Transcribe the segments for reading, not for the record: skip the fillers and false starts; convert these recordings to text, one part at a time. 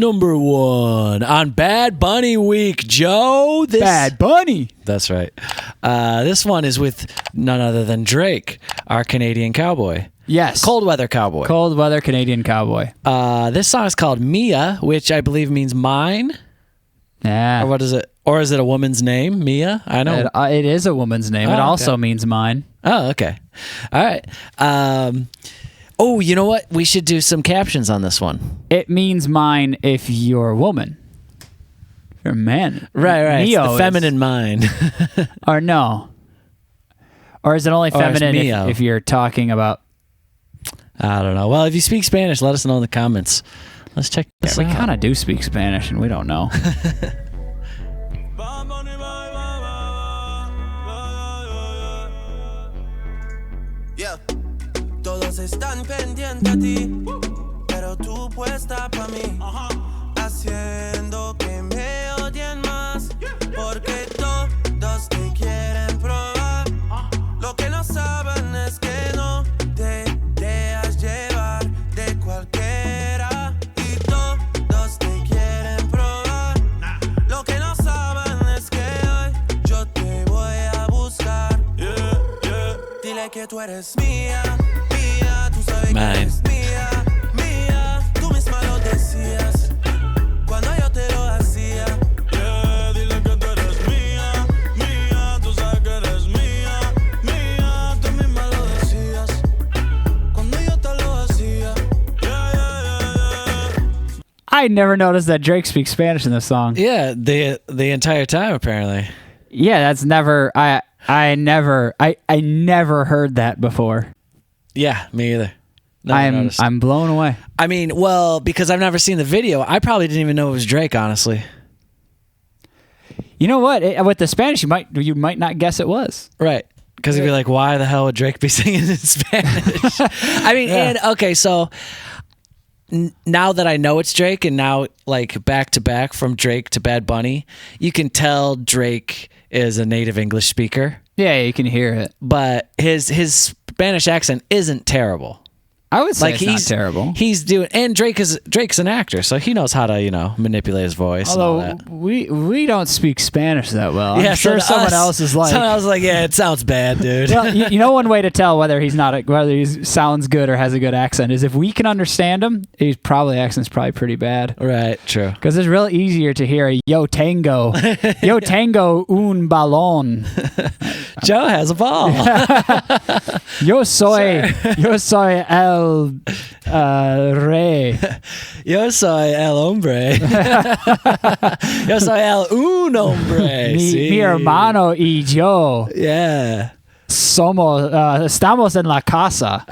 Number 1 on Bad Bunny Week, Joe. Bad Bunny. That's right. This one is with none other than Drake, our Canadian cowboy. Yes. Cold weather cowboy. Cold weather Canadian cowboy. This song is called Mia, which I believe means mine. Yeah. Or what is it? Or is it a woman's name? Mia? I know. It is a woman's name. It also means mine. Oh, okay. All right. Oh, you know what? We should do some captions on this one. It means mine if you're a woman. If you're a man. Right. Neo it's the feminine mind. Or no. Or is it only feminine if you're talking about... I don't know. Well, if you speak Spanish, let us know in the comments. Let's check this out. We kind of do speak Spanish, and we don't know. Todos están pendientes a ti, pero tú puesta pa' mí, haciendo que me odien más, porque todos te quieren probar. Lo que no saben es que no te dejas llevar de cualquiera, y todos te quieren probar. Lo que no saben es que hoy yo te voy a buscar. Dile que tú eres mía. Mine. Mía, tú misma lo decías cuando yo te lo hacía. Dile que tú eres mía, tú sabes que eres mía, tú misma lo decías cuando yo te lo hacía. I never noticed that Drake speaks Spanish in this song. Yeah, the entire time apparently. Yeah, that's never. I never heard that before. Yeah, me either. I'm blown away. I mean, well, because I've never seen the video, I probably didn't even know it was Drake, honestly. You know what? With the Spanish, you might not guess it was. Right. Because you'd be like, why the hell would Drake be singing in Spanish? I mean, and okay, so now that I know it's Drake, and now like back to back from Drake to Bad Bunny, you can tell Drake is a native English speaker. Yeah, you can hear it. But his Spanish accent isn't terrible. I would say it's not terrible. He's doing, and Drake's an actor, so he knows how to manipulate his voice. Although and all that. we don't speak Spanish that well. Yeah, I'm sure someone else is like. Someone else is like, yeah, it sounds bad, dude. Well, you know, one way to tell whether he sounds good or has a good accent is if we can understand him. Accent's probably pretty bad. Right, true. Because it's real easier to hear a yo tango un balón. Joe has a ball. Yo soy el rey. Yo soy el hombre. Yo soy el un hombre. Mi hermano y yo. Yeah. Estamos en la casa.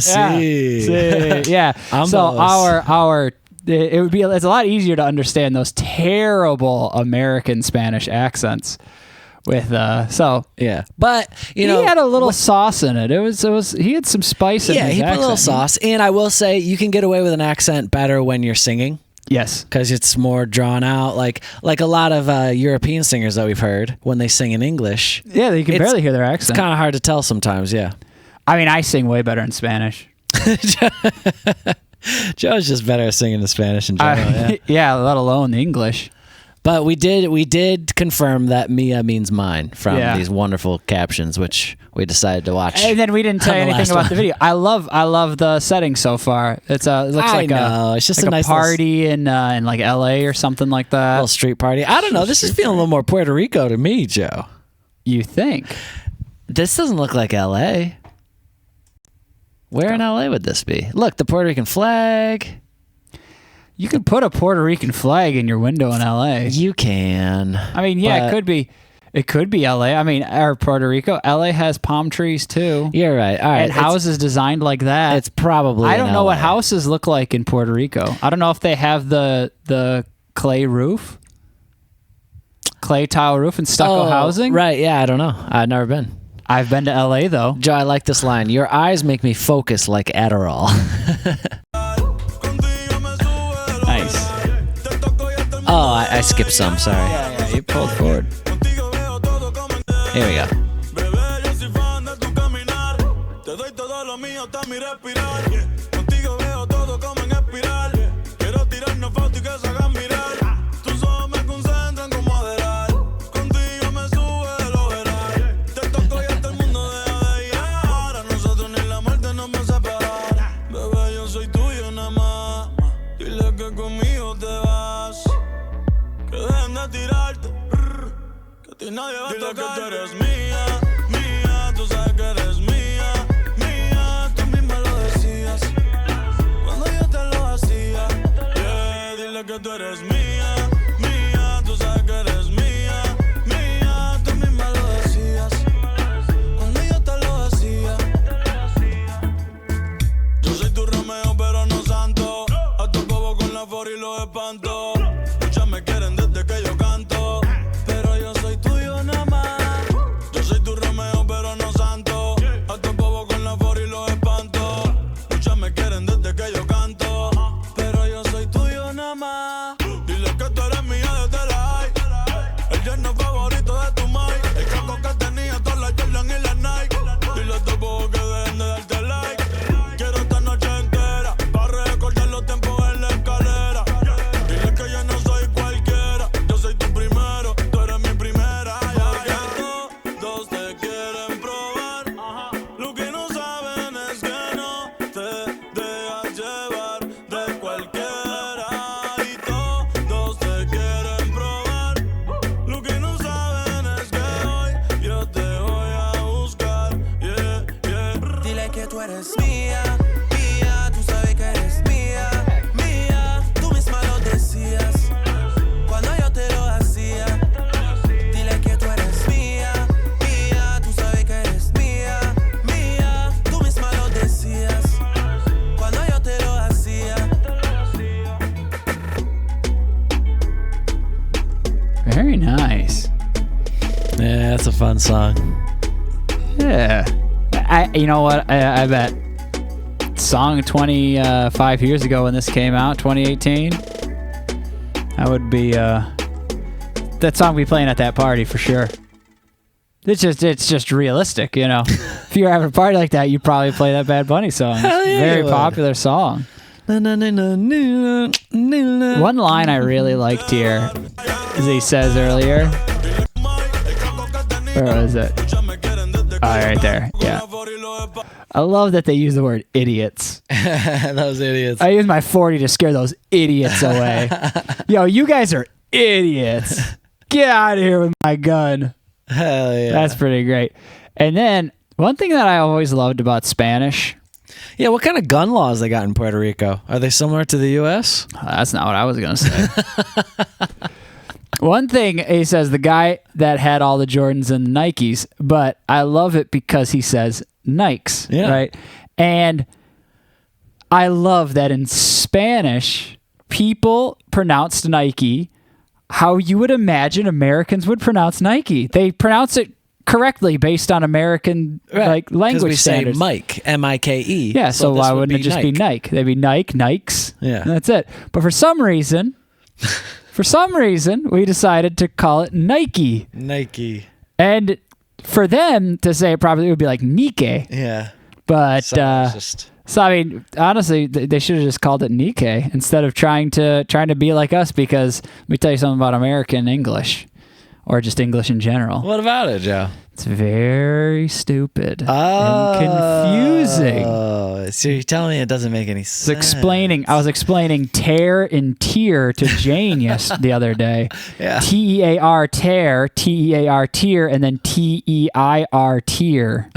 Sí. Yeah. So it's a lot easier to understand those terrible American Spanish accents. With yeah, but he had a little sauce in it. It was he had some spice in his accent. Yeah, he put a little sauce. And I will say, you can get away with an accent better when you're singing. Yes, because it's more drawn out. Like a lot of European singers that we've heard when they sing in English. Yeah, you can barely hear their accent. It's kind of hard to tell sometimes. Yeah, I mean, I sing way better in Spanish. Joe's just better at singing in Spanish in general. Yeah, let alone the English. But we did confirm that Mia means mine from these wonderful captions, which we decided to watch. And then we didn't tell you anything about the video. I love the setting so far. It looks like it's just like a nice party in like LA or something like that. A little street party. I don't know. This is feeling a little more Puerto Rico to me, Joe. You think? This doesn't look like LA. Where in LA would this be? Look, the Puerto Rican flag. You could put a Puerto Rican flag in your window in LA. You can. I mean, yeah, it could be. It could be LA. I mean, or Puerto Rico. LA has palm trees too. You're right. All right. And houses designed like that. It's probably. I don't know what houses look like in Puerto Rico. I don't know if they have the clay roof, clay tile roof, and stucco housing. Right. Yeah. I don't know. I've never been. I've been to LA though. Joe, I like this line. Your eyes make me focus like Adderall. Nice. Oh, I skipped some. Sorry. Yeah, you pulled forward. Here we go. Contigo veo todo como en espiral. Quiero tirarnos fotos y que se conmigo te vas. Que dejen de tirarte. Que a ti nadie va a tocar. Dile que tú eres mía, mía. Tú sabes que eres mía, mía. Tú misma lo decías cuando yo te lo hacía. Yeah, dile que tú eres mía, mía. Tú sabes que eres mía, mía. Tú misma lo decías cuando yo te lo hacía. Yo soy tu Romeo pero no santo. A tu bobo con la for y los espanto. Muchas me quieren desde que yo canto, pero yo soy tuyo nada más. Yo soy tu Romeo pero no santo. A tu bobo con la for y los espanto. Muchas me quieren desde que yo canto, pero yo soy tuyo nada más. Dile que tú eres mía desde la high. El yerno favorito de tu mai. El caco que tenía todas las Jordan y las Nike. Dile a tu bobo que dejen de darte like. Quiero esta noche entera para recordar los tiempos en la escalera. Dile que yo no soy cualquiera. Yo soy tu primero, tú eres mi primera. Todos te quieren probar. Lo que no saben es que no te dejas llevar de cualquiera. Y todos te quieren probar. Lo que no saben es que hoy yo te voy a buscar. Yeah, yeah. Dile que tú eres mía, mía. Tú sabes que eres mía, mía. Tú misma lo decías cuando yo te lo hacía. Dile que tú eres mía, mía. Tú sabes que eres mía, mía. Tú misma lo decías cuando yo te lo hacía. Very nice. Yeah, that's a fun song. Yeah. You know what? I bet song 25 years ago when this came out, 2018, that would be that song be playing at that party for sure. It's just realistic, you know. If you're having a party like that, you probably play that Bad Bunny song. Hell yeah, Very you would. popular song. One line I really liked here is he says earlier. Where was it? Oh, right there. Yeah. I love that they use the word idiots. Those idiots. I use my 40 to scare those idiots away. Yo, you guys are idiots. Get out of here with my gun. Hell yeah. That's pretty great. And then one thing that I always loved about Spanish. Yeah, what kind of gun laws they got in Puerto Rico? Are they similar to the U.S.? That's not what I was going to say. One thing, he says, the guy that had all the Jordans and Nikes, but I love it because he says Nikes, Yeah. right? And I love that in Spanish, people pronounced Nike how you would imagine Americans would pronounce Nike. They pronounce it correctly based on American like language we standards. say Mike, M-I-K-E. Yeah, so this why would wouldn't it just be Nike? They'd be Nike, Nikes. Yeah. And that's it. But for some reason, we decided to call it Nike. Nike. And for them to say it properly, it would be like Nike. Yeah. But So it's just so I mean, honestly, they should have just called it Nike instead of trying to be like us. Because let me tell you something about American English, or just English in general. What about it, Joe? It's very stupid and confusing. Oh, so you're telling me it doesn't make any sense? I was explaining tear and tier to Jane the other day. Yeah. T-E-A-R tear, T-E-A-R tier, and then T-E-I-R tier.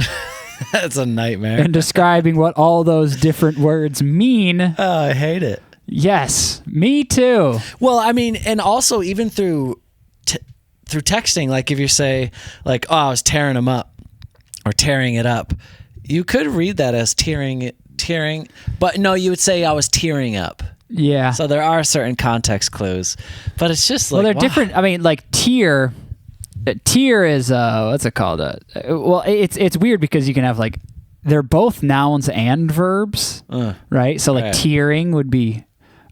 That's a nightmare. And describing what all those different words mean. Oh, I hate it. Yes, me too. Well, I mean, and also even through texting, like if you say like, "Oh, I was tearing them up," or "tearing it up," you could read that as tearing, but no, you would say I was tearing up. Yeah. So there are certain context clues, but it's just like, Well, they're different. I mean, like tier is what's it called? Well, it's weird because you can have like they're both nouns and verbs, right? So like Right. tearing would be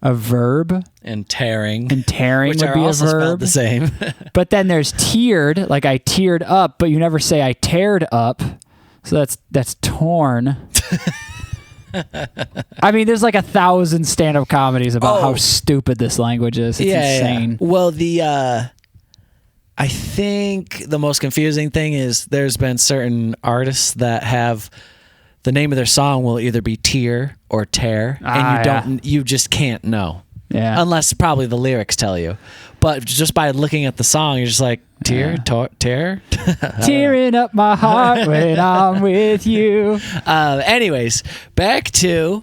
a verb, and tearing, and tearing which would are be a also spelled verb. the same. But then there's tiered, like I teared up, but you never say I teared up. So that's torn. I mean, there's like 1,000 stand-up comedies about how stupid this language is. It's insane. Yeah. Well, I think the most confusing thing is there's been certain artists that have the name of their song will either be tear or tear, and you just can't know. Yeah. Unless probably the lyrics tell you. But just by looking at the song, you're just like, tear? Tearing up my heart when I'm with you. Anyways, back to,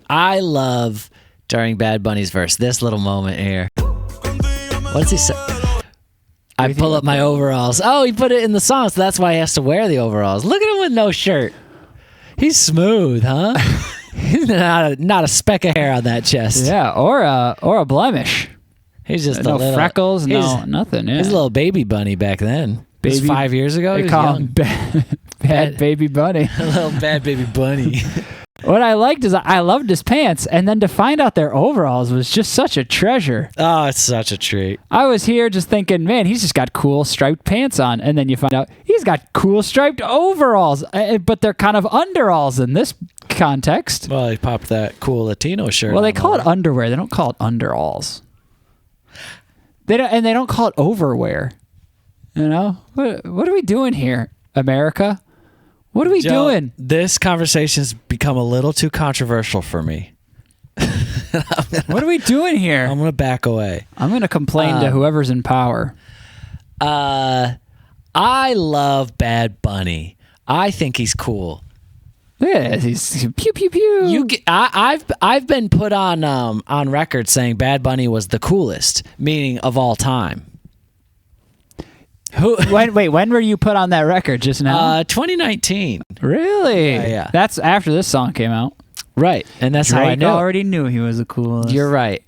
I love during Bad Bunny's verse, this little moment here. What's he say? I pull up my overalls. Oh, he put it in the song, so that's why he has to wear the overalls. Look at him with no shirt. He's smooth, huh? He's not a speck of hair on that chest. Yeah, or a blemish. He's just no a little freckles, nothing. Yeah. He's a little baby bunny back then. This was 5 years ago. They He was call young. him bad baby bunny. A little bad baby bunny. What I liked is I loved his pants, and then to find out their overalls was just such a treasure. Oh, it's such a treat. I was here just thinking, man, he's just got cool striped pants on, and then you find out he's got cool striped overalls, but they're kind of underalls in this context. Well, he popped that cool Latino shirt. Well, they on call it over. underwear. They don't call it underalls. They don't call it overwear. You know, what are we doing here, America? What are we Joe, doing? This conversation's become a little too controversial for me. What are we doing here? I'm gonna back away. I'm gonna complain to whoever's in power. I love Bad Bunny. I think he's cool. Yeah, he's pew pew pew. I've been put on record saying Bad Bunny was the coolest, meaning of all time. When were you put on that record? Just now? 2019. Really? Yeah. That's after this song came out. Right, and that's how I Drake knew. already knew he was the coolest. You're right.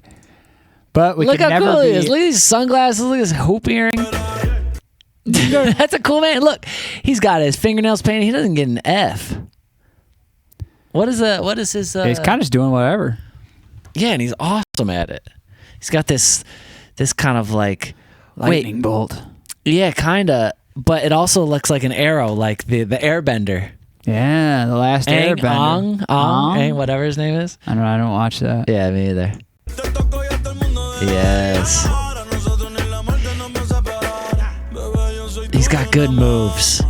But we Look could how never cool be. he is. Look at these sunglasses. Look at his hoop earring. That's a cool man. Look, he's got his fingernails painted. He doesn't get an F. What is his? He's kind of just doing whatever. Yeah, and he's awesome at it. He's got this kind of like Lightning bolt. Yeah, kinda. But it also looks like an arrow, like the Airbender. Yeah, the last Airbender. Aang, whatever his name is. I don't watch that. Yeah, me either. Yes. He's got good moves.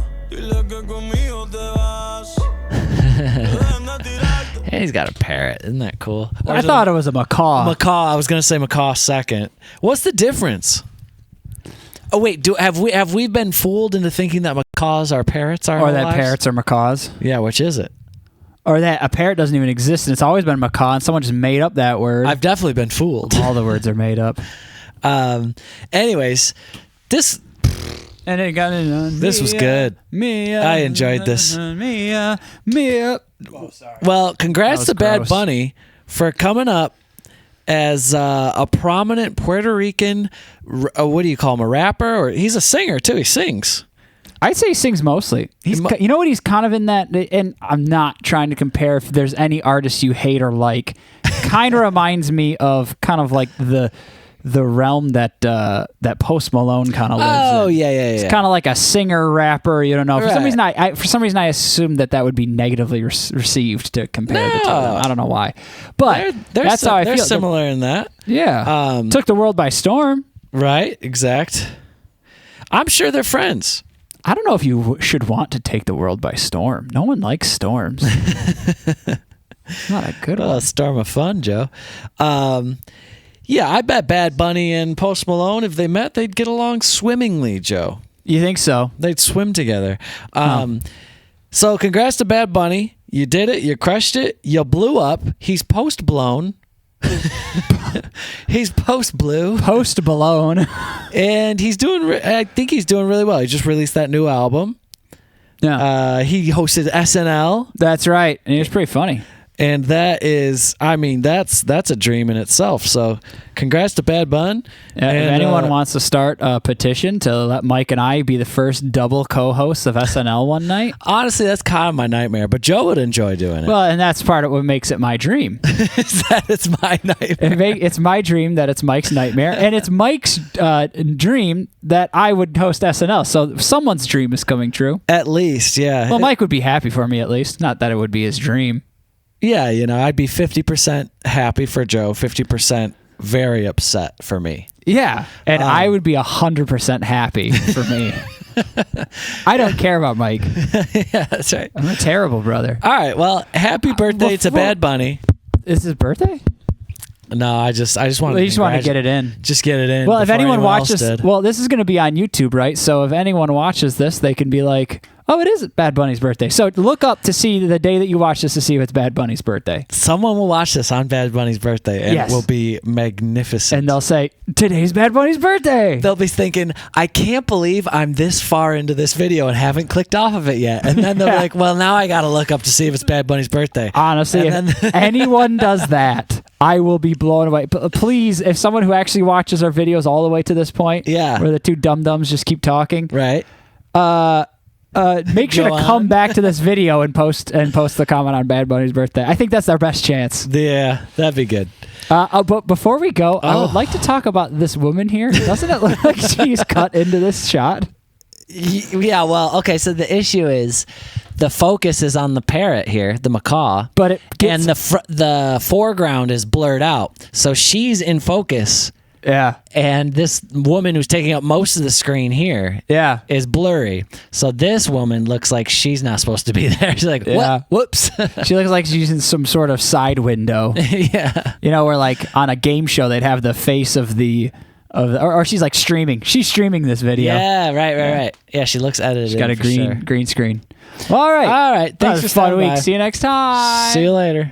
And he's got a parrot. Isn't that cool? Or I is thought it was a macaw. macaw. I was gonna say macaw second. What's the difference? Oh wait, have we been fooled into thinking that macaws are parrots? Or that parrots are macaws. Yeah, which is it? Or that a parrot doesn't even exist and it's always been macaw and someone just made up that word. I've definitely been fooled. All the words are made up. Anyways, this was good. I enjoyed this. Well, congrats to Bad gross. Bunny for coming up as a prominent Puerto Rican. What do you call him? A rapper, or he's a singer too? He sings. I'd say he sings mostly. You know what? He's kind of in that, and I'm not trying to compare if there's any artist you hate or like. Kind of reminds me of kind of like the realm that Post Malone kind of lives in. Oh yeah. It's kind of like a singer rapper. You don't know. For some Right. reason, I assumed that would be negatively received to compare the two of them. I don't know why, but that's how I they're feel. similar in that. Yeah, took the world by storm. Right. Exact. I'm sure they're friends. I don't know if you should want to take the world by storm. No one likes storms. Not a good A one. storm of fun, Joe. Yeah, I bet Bad Bunny and Post Malone, if they met, they'd get along swimmingly, Joe. You think so? They'd swim together. So congrats to Bad Bunny. You did it. You crushed it. You blew up. He's post-blown. He's post-blue. Post Malone. And he's doing, I think he's doing really well. He just released that new album. Yeah, He hosted SNL. that's right. And it was pretty funny. And that is, I mean, that's a dream in itself. So congrats to Bad Bun. If And, anyone wants to start a petition to let Mike and I be the first double co-hosts of SNL one night, honestly, that's kind of my nightmare, but Joe would enjoy doing it. well, and that's part of what makes it my dream. Is that it's my nightmare. It's my dream that it's Mike's nightmare, and it's Mike's dream that I would host SNL. So someone's dream is coming true. At least, yeah. Well, Mike would be happy for me at least. Not that it would be his dream. Yeah, you know, I'd be 50% happy for Joe, 50% very upset for me. Yeah, and I would be 100% happy for me. I don't care about Mike. Yeah, that's right. I'm a terrible brother. All right, well, happy birthday to before- Bad Bunny. Is his birthday? No, I just wanted. You just want to get it in. Just get it in. Well, if before anyone anyone else watches, did. well, this is going to be on YouTube, right? So if anyone watches this, they can be like, "Oh, it is Bad Bunny's birthday." So look up to see the day that you watch this to see if it's Bad Bunny's birthday, Someone will watch this on Bad Bunny's birthday, and Yes. it will be magnificent. and they'll say, "Today's Bad Bunny's birthday." They'll be thinking, I can't believe I'm this far into this video and haven't clicked off of it yet. And then they'll be like, well, now I got to look up to see if it's Bad Bunny's birthday. Honestly, And if then- anyone does that, I will be blown away. Please, if someone who actually watches our videos all the way to this point, Yeah. where the two dum-dums just keep talking, Right? make sure Go to come on. back to this video and post the comment on Bad Bunny's birthday. I think that's our best chance. Yeah, that'd be good. But before we go, I would Oh. like to talk about this woman here. Doesn't it look like she's cut into this shot? Yeah, well, okay, so the issue is the focus is on the parrot here, the macaw. But it gets, and the foreground is blurred out. So she's in focus, yeah, and this woman who's taking up most of the screen here yeah. is blurry. So this woman looks like she's not supposed to be there. She's like, Yeah. Whoops. She looks like she's in some sort of side window. Yeah. You know, where like on a game show they'd have the face of or she's like streaming. She's streaming this video. Yeah, right. Yeah, she looks edited. She's got a for sure. green screen. All right. All right. That Thanks was for a fun stopping week. by. See you next time. See you later.